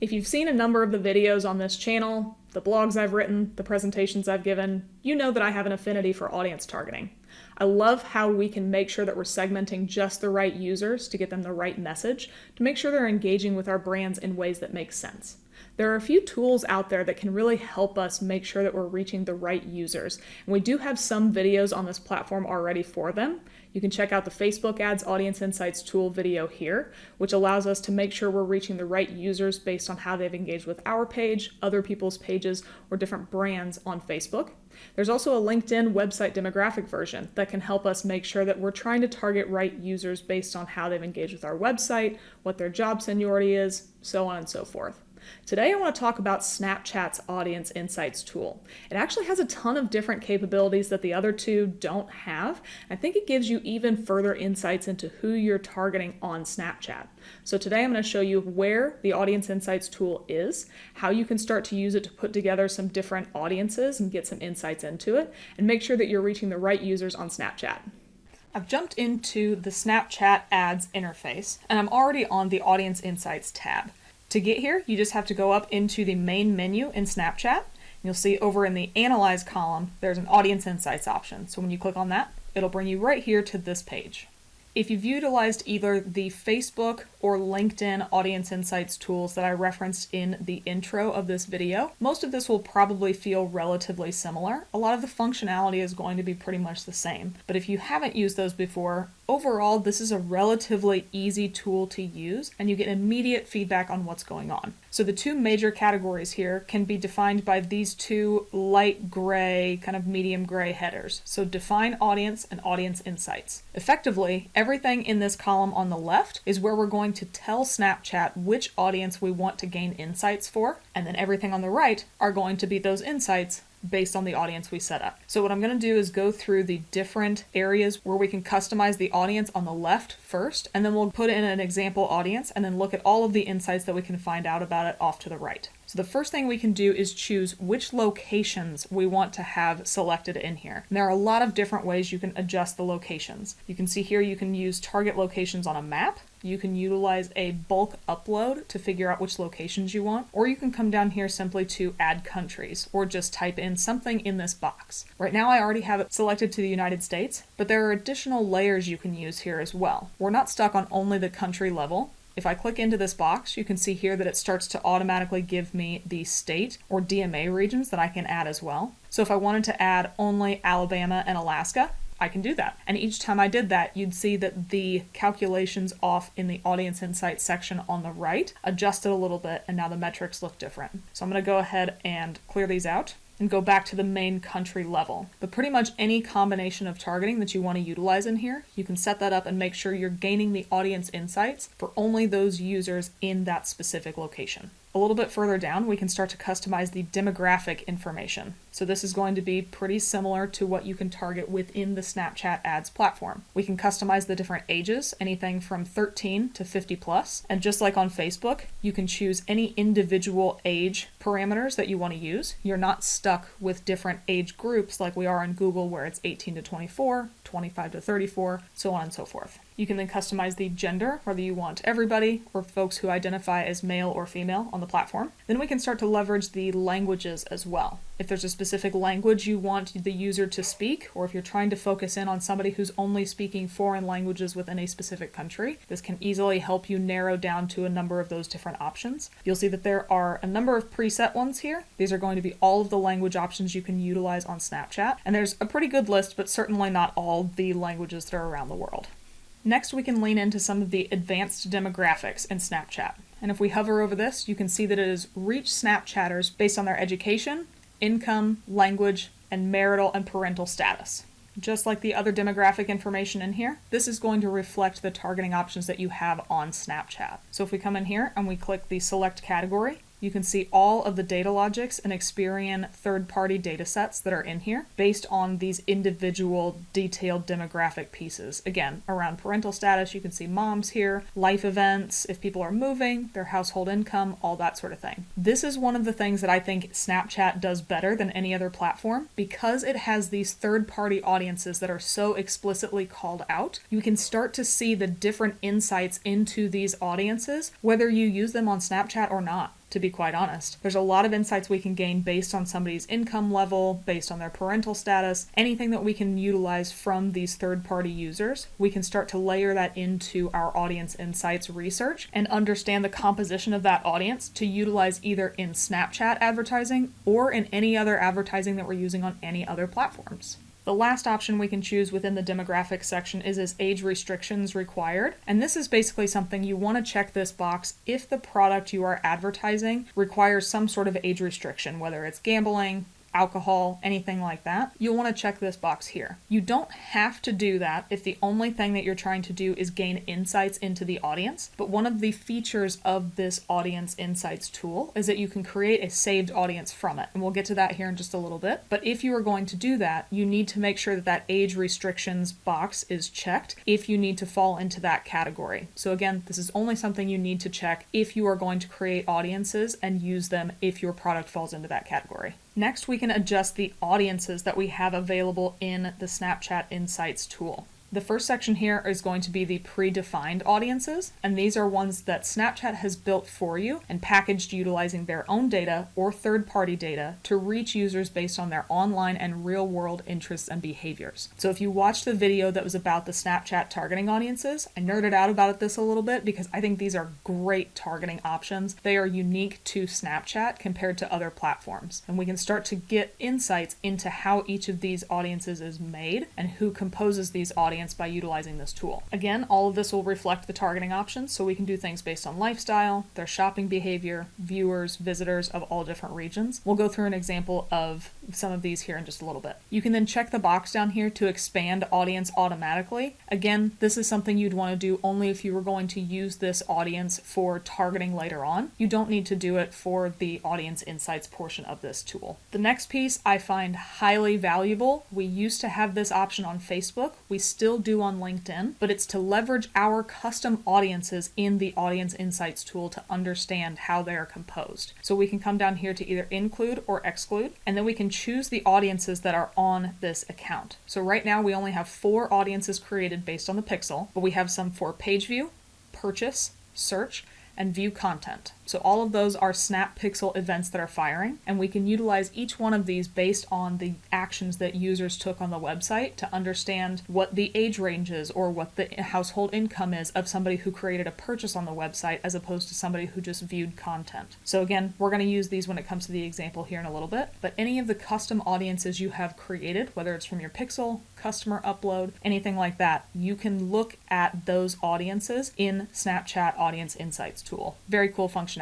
If you've seen a number of the videos on this channel, the blogs I've written, the presentations I've given, you know that I have an affinity for audience targeting. I love how we can make sure that we're segmenting just the right users to get them the right message, to make sure they're engaging with our brands in ways that make sense. There are a few tools out there that can really help us make sure that we're reaching the right users. And we do have some videos on this platform already for them. You can check out the Facebook Ads Audience Insights tool video here, which allows us to make sure we're reaching the right users based on how they've engaged with our page, other people's pages, or different brands on Facebook. There's also a LinkedIn website demographic version that can help us make sure that we're trying to target right users based on how they've engaged with our website, what their job seniority is, so on and so forth. Today I want to talk about Snapchat's Audience Insights tool. It actually has a ton of different capabilities that the other two don't have. I think it gives you even further insights into who you're targeting on Snapchat. So today I'm going to show you where the Audience Insights tool is, how you can start to use it to put together some different audiences and get some insights into it, and make sure that you're reaching the right users on Snapchat. I've jumped into the Snapchat ads interface, and I'm already on the Audience Insights tab. To get here, you just have to go up into the main menu in Snapchat. You'll see over in the Analyze column, there's an Audience Insights option. So when you click on that, it'll bring you right here to this page. If you've utilized either the Facebook or LinkedIn Audience Insights tools that I referenced in the intro of this video, most of this will probably feel relatively similar. A lot of the functionality is going to be pretty much the same. But if you haven't used those before, overall, this is a relatively easy tool to use, and you get immediate feedback on what's going on. So the two major categories here can be defined by these two light gray, kind of medium gray headers. So define audience and audience insights. Effectively, everything in this column on the left is where we're going to tell Snapchat which audience we want to gain insights for, and then everything on the right are going to be those insights based on the audience we set up. So what I'm going to do is go through the different areas where we can customize the audience on the left first, and then we'll put in an example audience and then look at all of the insights that we can find out about it off to the right. So the first thing we can do is choose which locations we want to have selected in here. And there are a lot of different ways you can adjust the locations. You can see here you can use target locations on a map. You can utilize a bulk upload to figure out which locations you want, or you can come down here simply to add countries, or just type in something in this box. Right now I already have it selected to the United States, but there are additional layers you can use here as well. We're not stuck on only the country level. If I click into this box, you can see here that it starts to automatically give me the state or DMA regions that I can add as well. So if I wanted to add only Alabama and Alaska, I can do that. And each time I did that, you'd see that the calculations off in the Audience Insights section on the right adjusted a little bit, and now the metrics look different. So I'm going to go ahead and clear these out and go back to the main country level. But pretty much any combination of targeting that you want to utilize in here, you can set that up and make sure you're gaining the audience insights for only those users in that specific location. A little bit further down, we can start to customize the demographic information. So this is going to be pretty similar to what you can target within the Snapchat ads platform. We can customize the different ages, anything from 13 to 50 plus. And just like on Facebook, you can choose any individual age parameters that you want to use. You're not stuck with different age groups like we are on Google, where it's 18 to 24, 25 to 34, so on and so forth. You can then customize the gender, whether you want everybody or folks who identify as male or female on the platform. Then we can start to leverage the languages as well. If there's a specific language you want the user to speak, or if you're trying to focus in on somebody who's only speaking foreign languages within a specific country, this can easily help you narrow down to a number of those different options. You'll see that there are a number of preset ones here. These are going to be all of the language options you can utilize on Snapchat. And there's a pretty good list, but certainly not all the languages that are around the world. Next, we can lean into some of the advanced demographics in Snapchat. And if we hover over this, you can see that it is reach Snapchatters based on their education, income, language, and marital and parental status. Just like the other demographic information in here, this is going to reflect the targeting options that you have on Snapchat. So if we come in here and we click the select category, you can see all of the Datalogix and Experian third-party data sets that are in here based on these individual detailed demographic pieces. Again, around parental status, you can see moms here, life events, if people are moving, their household income, all that sort of thing. This is one of the things that I think Snapchat does better than any other platform because it has these third-party audiences that are so explicitly called out. You can start to see the different insights into these audiences, whether you use them on Snapchat or not. to be quite honest. There's a lot of insights we can gain based on somebody's income level, based on their parental status, anything that we can utilize from these third-party users. We can start to layer that into our audience insights research and understand the composition of that audience to utilize either in Snapchat advertising or in any other advertising that we're using on any other platforms. The last option we can choose within the demographics section is age restrictions required. And this is basically something you want to check this box if the product you are advertising requires some sort of age restriction, whether it's gambling, alcohol, anything like that. You'll want to check this box here. You don't have to do that if the only thing that you're trying to do is gain insights into the audience. But one of the features of this audience insights tool is that you can create a saved audience from it. And we'll get to that here in just a little bit. But if you are going to do that, you need to make sure that that age restrictions box is checked if you need to fall into that category. So again, this is only something you need to check if you are going to create audiences and use them if your product falls into that category. Next, we can adjust the audiences that we have available in the Snapchat Insights tool. The first section here is going to be the predefined audiences, and these are ones that Snapchat has built for you and packaged utilizing their own data or third-party data to reach users based on their online and real-world interests and behaviors. So if you watched the video that was about the Snapchat targeting audiences, I nerded out about this a little bit because I think these are great targeting options. They are unique to Snapchat compared to other platforms, and we can start to get insights into how each of these audiences is made and who composes these audiences by utilizing this tool. Again, all of this will reflect the targeting options, so we can do things based on lifestyle, their shopping behavior, viewers, visitors of all different regions. We'll go through an example of some of these here in just a little bit. You can then check the box down here to expand audience automatically. Again, this is something you'd want to do only if you were going to use this audience for targeting later on. You don't need to do it for the audience insights portion of this tool. The next piece I find highly valuable. We used to have this option on Facebook. We still do on LinkedIn, but it's to leverage our custom audiences in the Audience Insights tool to understand how they are composed. So we can come down here to either include or exclude, and then we can choose the audiences that are on this account. So right now we only have 4 audiences created based on the pixel, but we have some for page view, purchase, search, and view content. So all of those are Snap Pixel events that are firing, and we can utilize each one of these based on the actions that users took on the website to understand what the age range is or what the household income is of somebody who created a purchase on the website as opposed to somebody who just viewed content. So again, we're going to use these when it comes to the example here in a little bit, but any of the custom audiences you have created, whether it's from your pixel, customer upload, anything like that, you can look at those audiences in Snapchat Audience Insights tool. Very cool functionality.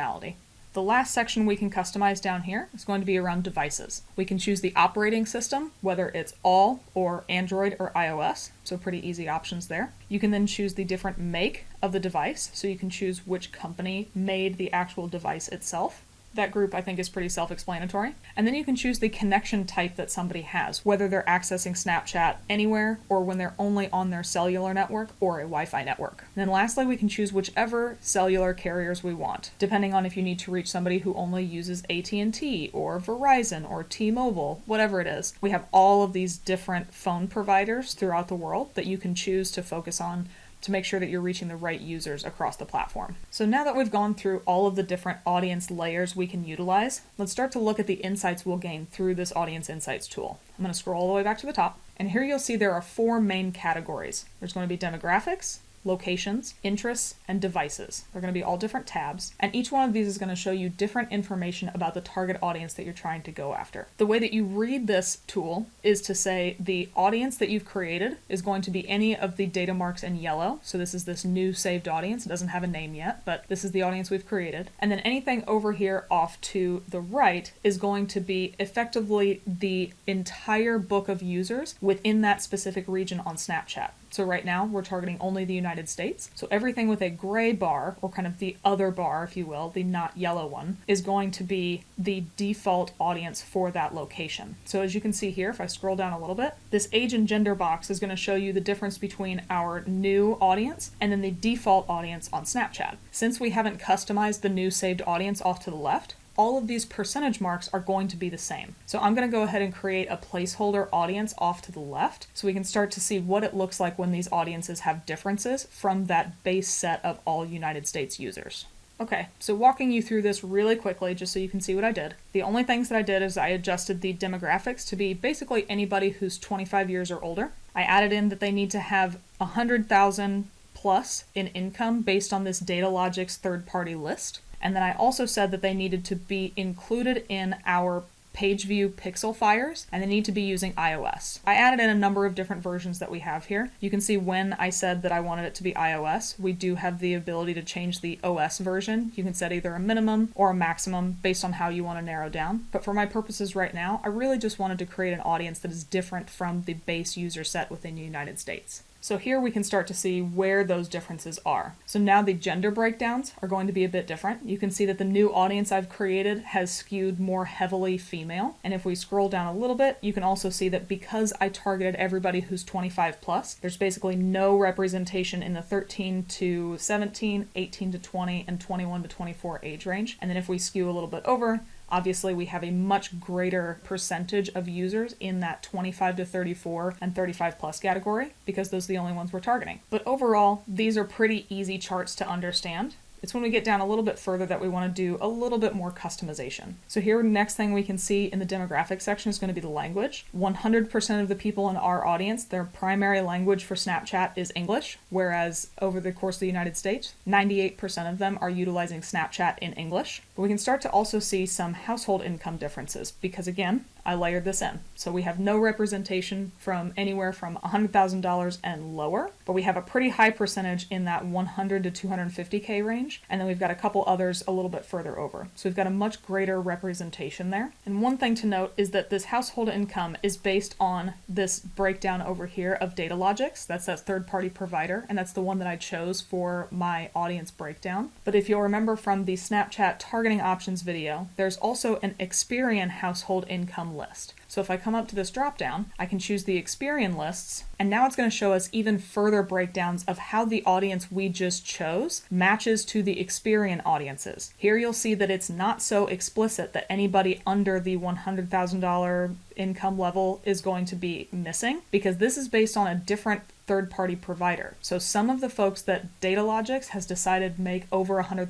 The last section we can customize down here is going to be around devices. We can choose the operating system, whether it's all or Android or iOS, so pretty easy options there. You can then choose the different make of the device, so you can choose which company made the actual device itself. That group I think is pretty self-explanatory. And then you can choose the connection type that somebody has, whether they're accessing Snapchat anywhere or when they're only on their cellular network or a Wi-Fi network. And then lastly, we can choose whichever cellular carriers we want, depending on if you need to reach somebody who only uses AT&T or Verizon or T-Mobile, whatever it is. We have all of these different phone providers throughout the world that you can choose to focus on to make sure that you're reaching the right users across the platform. So now that we've gone through all of the different audience layers we can utilize, let's start to look at the insights we'll gain through this Audience Insights tool. I'm going to scroll all the way back to the top, and here you'll see there are 4 main categories. There's going to be demographics, locations, interests, and devices. They're going to be all different tabs, and each one of these is going to show you different information about the target audience that you're trying to go after. The way that you read this tool is to say the audience that you've created is going to be any of the data marks in yellow. So this is this new saved audience. It doesn't have a name yet, but this is the audience we've created. And then anything over here off to the right is going to be effectively the entire book of users within that specific region on Snapchat. So right now we're targeting only the United States. So everything with a gray bar, or kind of the other bar, if you will, the not yellow one, is going to be the default audience for that location. So as you can see here, if I scroll down a little bit, this age and gender box is going to show you the difference between our new audience and then the default audience on Snapchat. Since we haven't customized the new saved audience off to the left, all of these percentage marks are going to be the same. So I'm going to go ahead and create a placeholder audience off to the left so we can start to see what it looks like when these audiences have differences from that base set of all United States users. Okay, so walking you through this really quickly just so you can see what I did. The only things that I did is I adjusted the demographics to be basically anybody who's 25 years or older. I added in that they need to have 100,000 plus in income based on this Datalogix third-party list. And then I also said that they needed to be included in our page view pixel fires, and they need to be using iOS. I added in a number of different versions that we have here. You can see when I said that I wanted it to be iOS, we do have the ability to change the OS version. You can set either a minimum or a maximum based on how you want to narrow down. But for my purposes right now, I really just wanted to create an audience that is different from the base user set within the United States. So here we can start to see where those differences are. So now the gender breakdowns are going to be a bit different. You can see that the new audience I've created has skewed more heavily female. And if we scroll down a little bit, you can also see that because I targeted everybody who's 25 plus, there's basically no representation in the 13 to 17, 18 to 20, and 21 to 24 age range. And then if we skew a little bit over, obviously, we have a much greater percentage of users in that 25 to 34 and 35 plus category because those are the only ones we're targeting. But overall, these are pretty easy charts to understand. It's when we get down a little bit further that we want to do a little bit more customization. So here, next thing we can see in the demographic section is going to be the language. 100% of the people in our audience, their primary language for Snapchat is English, whereas over the course of the United States, 98% of them are utilizing Snapchat in English. But we can start to also see some household income differences because, again, I layered this in. So we have no representation from anywhere from $100,000 and lower, but we have a pretty high percentage in that 100 to 250K range. And then we've got a couple others a little bit further over. So we've got a much greater representation there. And one thing to note is that this household income is based on this breakdown over here of Datalogix. That's that third-party provider, and that's the one that I chose for my audience breakdown. But if you'll remember from the Snapchat targeting options video, there's also an Experian household income list. So if I come up to this drop down, I can choose the Experian lists, and now it's going to show us even further breakdowns of how the audience we just chose matches to the Experian audiences. Here you'll see that it's not so explicit that anybody under the $100,000 income level is going to be missing, because this is based on a different third-party provider. So some of the folks that Datalogix has decided make over $100,000,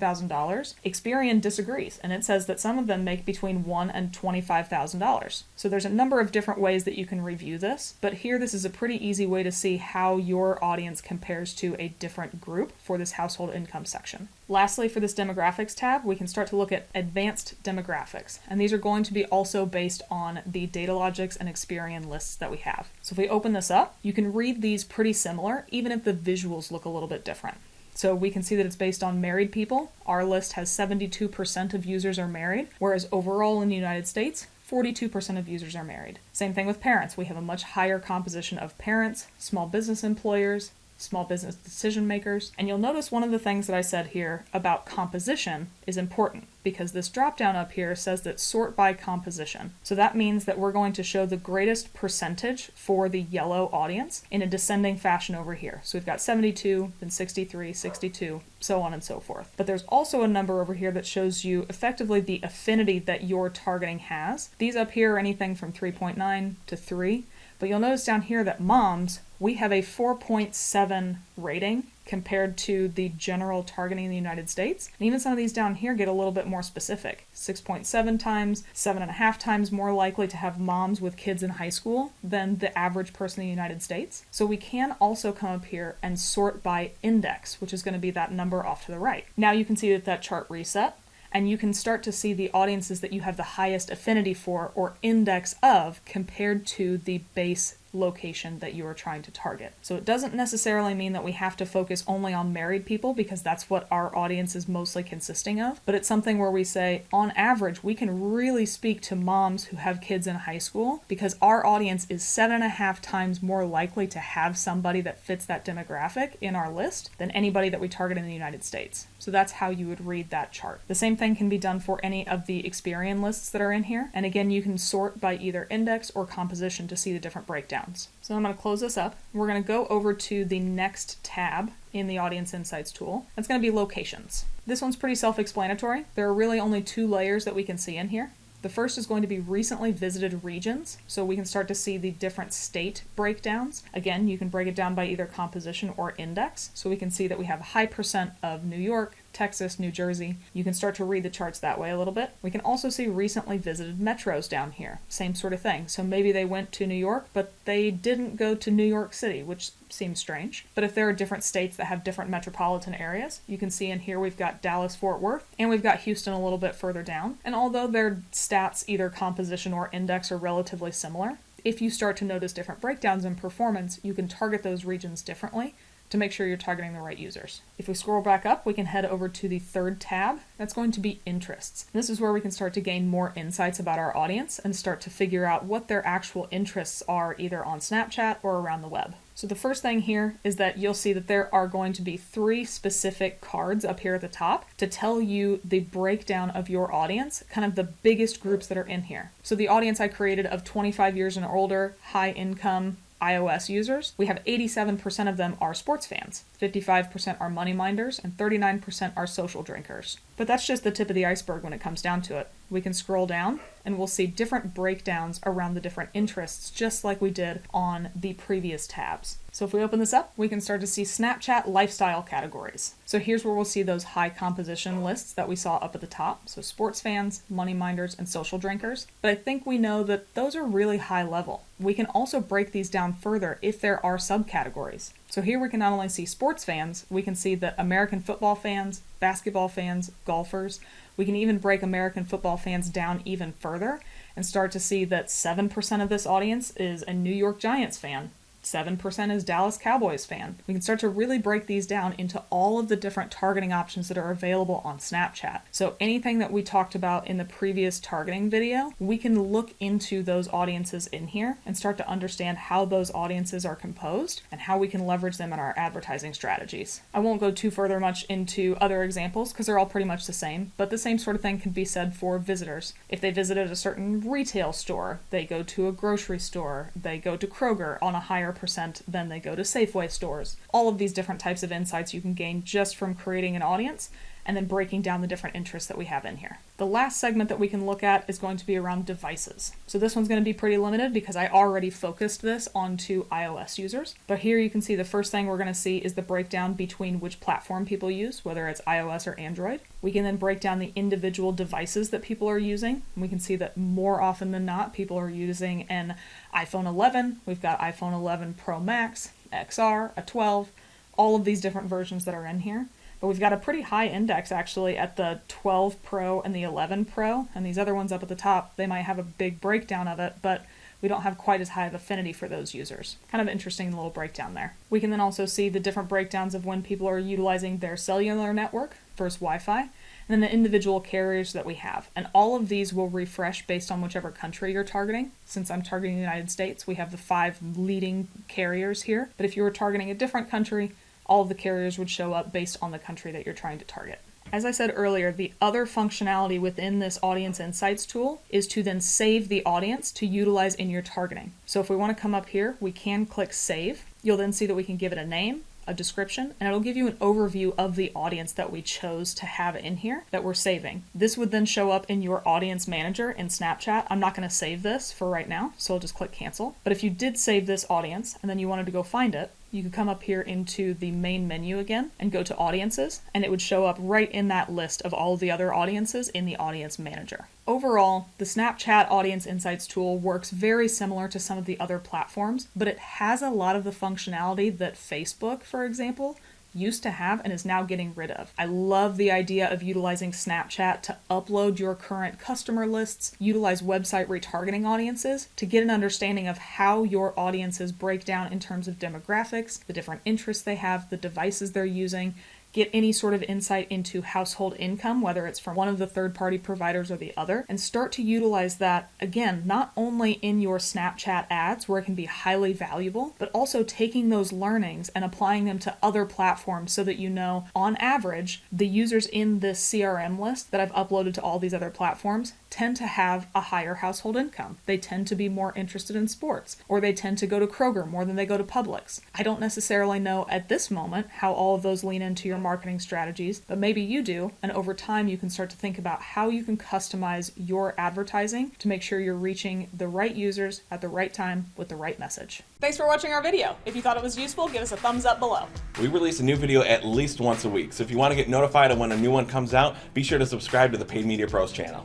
Experian disagrees, and it says that some of them make between $1,000 and $25,000. So there's a number of different ways that you can review this, but here this is a pretty easy way to see how your audience compares to a different group for this household income section. Lastly, for this demographics tab, we can start to look at advanced demographics, and these are going to be also based on the Datalogix and Experian lists that we have. So if we open this up, you can read these pretty similar, even if the visuals look a little bit different. So we can see that it's based on married people. Our list has 72% of users are married, whereas overall in the United States, 42% of users are married. Same thing with parents. We have a much higher composition of parents, small business employers, small business decision makers. And you'll notice one of the things that I said here about composition is important, because this drop down up here says that sort by composition. So that means that we're going to show the greatest percentage for the yellow audience in a descending fashion over here. So we've got 72, then 63, 62, so on and so forth. But there's also a number over here that shows you effectively the affinity that your targeting has. These up here are anything from 3.9 to 3. But you'll notice down here that moms, we have a 4.7 rating compared to the general targeting in the United States. And even some of these down here get a little bit more specific. 6.7 times, 7.5 times more likely to have moms with kids in high school than the average person in the United States. So we can also come up here and sort by index, which is going to be that number off to the right. Now you can see that that chart reset, and you can start to see the audiences that you have the highest affinity for or index of compared to the base location that you are trying to target. So it doesn't necessarily mean that we have to focus only on married people, because that's what our audience is mostly consisting of, but it's something where we say, on average, we can really speak to moms who have kids in high school, because our audience is 7.5 times more likely to have somebody that fits that demographic in our list than anybody that we target in the United States. So that's how you would read that chart. The same thing can be done for any of the Experian lists that are in here. And again, you can sort by either index or composition to see the different breakdowns. So I'm going to close this up. We're going to go over to the next tab in the Audience Insights tool. That's going to be locations. This one's pretty self-explanatory. There are really only 2 layers that we can see in here. The first is going to be recently visited regions, so we can start to see the different state breakdowns. Again, you can break it down by either composition or index, so we can see that we have a high percent of New York, Texas, New Jersey. You can start to read the charts that way a little bit. We can also see recently visited metros down here. Same sort of thing. So maybe they went to New York, but they didn't go to New York City, which seems strange. But if there are different states that have different metropolitan areas, you can see in here we've got Dallas-Fort Worth, and we've got Houston a little bit further down. And although their stats, either composition or index, are relatively similar, if you start to notice different breakdowns in performance, you can target those regions differently to make sure you're targeting the right users. If we scroll back up, we can head over to the third tab. That's going to be interests. This is where we can start to gain more insights about our audience and start to figure out what their actual interests are, either on Snapchat or around the web. So the first thing here is that you'll see that there are going to be 3 specific cards up here at the top to tell you the breakdown of your audience, kind of the biggest groups that are in here. So the audience I created of 25 years and older, high income, iOS users, we have 87% of them are sports fans, 55% are money minders, and 39% are social drinkers. But that's just the tip of the iceberg when it comes down to it. We can scroll down and we'll see different breakdowns around the different interests, just like we did on the previous tabs. So if we open this up, we can start to see Snapchat lifestyle categories. So here's where we'll see those high composition lists that we saw up at the top. So sports fans, money minders, and social drinkers. But I think we know that those are really high level. We can also break these down further if there are subcategories. So here we can not only see sports fans, we can see that American football fans, basketball fans, golfers. We can even break American football fans down even further and start to see that 7% of this audience is a New York Giants fan. 7% is Dallas Cowboys fan. We can start to really break these down into all of the different targeting options that are available on Snapchat. So anything that we talked about in the previous targeting video, we can look into those audiences in here and start to understand how those audiences are composed and how we can leverage them in our advertising strategies. I won't go too further much into other examples because they're all pretty much the same, but the same sort of thing can be said for visitors. If they visited a certain retail store, they go to a grocery store, they go to Kroger on a higher percent than they go to Safeway stores. All of these different types of insights you can gain just from creating an audience and then breaking down the different interests that we have in here. The last segment that we can look at is going to be around devices. So this one's going to be pretty limited because I already focused this onto iOS users. But here you can see the first thing we're going to see is the breakdown between which platform people use, whether it's iOS or Android. We can then break down the individual devices that people are using. And we can see that more often than not, people are using an iPhone 11. We've got iPhone 11 Pro Max, XR, a 12, all of these different versions that are in here. But we've got a pretty high index actually at the 12 Pro and the 11 Pro, and these other ones up at the top, they might have a big breakdown of it, but we don't have quite as high of affinity for those users. Kind of interesting little breakdown there. We can then also see the different breakdowns of when people are utilizing their cellular network versus Wi-Fi, and then the individual carriers that we have. And all of these will refresh based on whichever country you're targeting. Since I'm targeting the United States, we have the 5 leading carriers here, but if you were targeting a different country, all of the carriers would show up based on the country that you're trying to target. As I said earlier, the other functionality within this Audience Insights tool is to then save the audience to utilize in your targeting. So if we want to come up here, we can click Save. You'll then see that we can give it a name, a description, and it'll give you an overview of the audience that we chose to have in here that we're saving. This would then show up in your audience manager in Snapchat. I'm not going to save this for right now, so I'll just click cancel. But if you did save this audience and then you wanted to go find it, you could come up here into the main menu again and go to audiences, and it would show up right in that list of all of the other audiences in the audience manager. Overall, the Snapchat Audience Insights tool works very similar to some of the other platforms, but it has a lot of the functionality that Facebook, for example, used to have and is now getting rid of. I love the idea of utilizing Snapchat to upload your current customer lists, utilize website retargeting audiences to get an understanding of how your audiences break down in terms of demographics, the different interests they have, the devices they're using, get any sort of insight into household income, whether it's from one of the third-party providers or the other, and start to utilize that, again, not only in your Snapchat ads where it can be highly valuable, but also taking those learnings and applying them to other platforms so that you know, on average, the users in this CRM list that I've uploaded to all these other platforms tend to have a higher household income. They tend to be more interested in sports, or they tend to go to Kroger more than they go to Publix. I don't necessarily know at this moment how all of those lean into your marketing strategies, but maybe you do, and over time you can start to think about how you can customize your advertising to make sure you're reaching the right users at the right time with the right message. Thanks for watching our video. If you thought it was useful, give us a thumbs up below. We release a new video at least once a week, so if you want to get notified of when a new one comes out, be sure to subscribe to the Paid Media Pros channel.